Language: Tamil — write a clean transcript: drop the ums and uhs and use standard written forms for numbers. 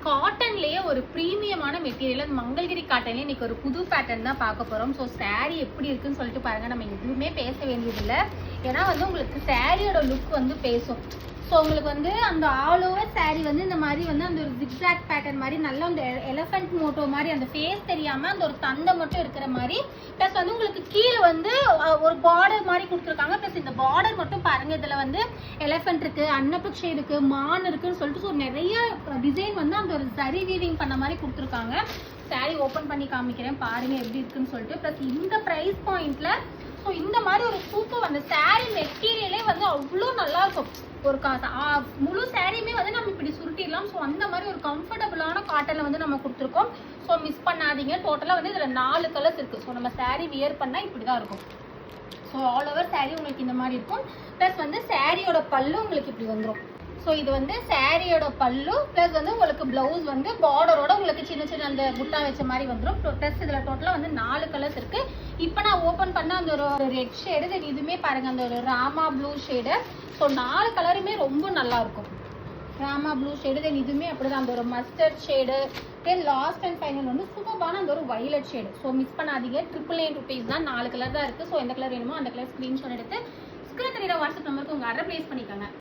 காட்டன்லயே ஒரு பிரீமியமான மெட்டீரியல் மங்கள்கிரி காட்டன்லயே இன்னைக்கு ஒரு புது பேட்டர்ன் தான் பார்க்க போறோம். ஸோ சாரீ எப்படி இருக்குன்னு சொல்லிட்டு பாருங்க. நம்ம எதுவுமே பேச வேண்டியதில்லை, ஏன்னா வந்து உங்களுக்கு சாரியோட லுக் வந்து பேசும். ஸோ உங்களுக்கு வந்து அந்த ஆல் ஓவர் சாரீ வந்து இந்த மாதிரி வந்து அந்த ஒரு ஜிக்ஸாக் பேட்டர்ன் மாதிரி நல்லா அந்த எலஃபென்ட் மோட்டோ மாதிரி அந்த ஃபேஸ் தெரியாம அந்த ஒரு தண்டை மட்டும் இருக்கிற மாதிரி, ப்ளஸ் வந்து உங்களுக்கு கீழே வந்து ஒரு பார்டர் மாதிரி கொடுத்துருக்காங்க. ப்ளஸ் இந்த பார்டர் மட்டும் பாருங்க, இதுல வந்து எலஃபென்ட் இருக்கு, அன்னப்பக்ஷி இருக்கு, மான் இருக்குன்னு சொல்லிட்டு ஸோ நிறைய டிசைன் வந்து அந்த ஒரு சரி வீவிங் பண்ண மாதிரி கொடுத்துருக்காங்க. சாரீ ஓப்பன் பண்ணி காமிக்கிறேன் பாருங்க எப்படி இருக்குன்னு சொல்லிட்டு. ப்ளஸ் இந்த ப்ரைஸ் பாயிண்ட்ல ஸோ இந்த மாதிரி ஒரு சூப்பர் அந்த சாரீ மெட்டீரியலே வந்து அவ்வளோ நல்லா இருக்கும். ஒரு முழு சாரியுமே வந்து நம்ம இப்படி சுருட்டிடலாம். ஸோ அந்த மாதிரி ஒரு கம்ஃபர்டபுளான காட்டனில் வந்து நம்ம கொடுத்துருக்கோம். ஸோ மிஸ் பண்ணாதீங்க. டோட்டலாக வந்து இதில் 4 கலர்ஸ் இருக்குது. ஸோ நம்ம சாரீ வியர் பண்ணால் இப்படி தான் இருக்கும். ஸோ ஆல் ஓவர் சாரீ உங்களுக்கு இந்த மாதிரி இருக்கும். ப்ளஸ் வந்து சாரியோட பல்லு உங்களுக்கு இப்படி வந்துடும். ஸோ இது வந்து சாரியோட பல்லு, ப்ளஸ் வந்து உங்களுக்கு ப்ளவுஸ் வந்து பார்டரோட உங்களுக்கு சின்ன சின்ன அந்த புட்டா வச்ச மாதிரி வந்துடும். ப்ளஸ் இதில் டோட்டலாக வந்து 4 கலர்ஸ் இருக்குது. இப்போ நான் ஓப்பன் பண்ண அந்த ஒரு ரெட் ஷேடு, தென் இதுவுமே பாருங்கள் அந்த ஒரு ராமா ப்ளூ ஷேடு. ஸோ 4 கலருமே ரொம்ப நல்லா இருக்கும். ராமா ப்ளூ ஷேடு, தென் இதுவுமே அப்படிதான் அந்த ஒரு mustard shade, then last and final வந்து சூப்பரான அந்த ஒரு வயலட் ஷேடு. ஸோ மிஸ் பண்ணாதீங்க. 999 rupees தான். 4 கலர் தான் இருக்குது. ஸோ எந்த கலர் வேணுமோ அந்த கலர் ஸ்க்ரீன்ஷாட் எடுத்து ஸ்க்ரீன் தெரியுற வாட்ஸ்அப் நம்பருக்கு உங்கள் ஆர்டர் ப்ளேஸ் பண்ணிக்கோங்க.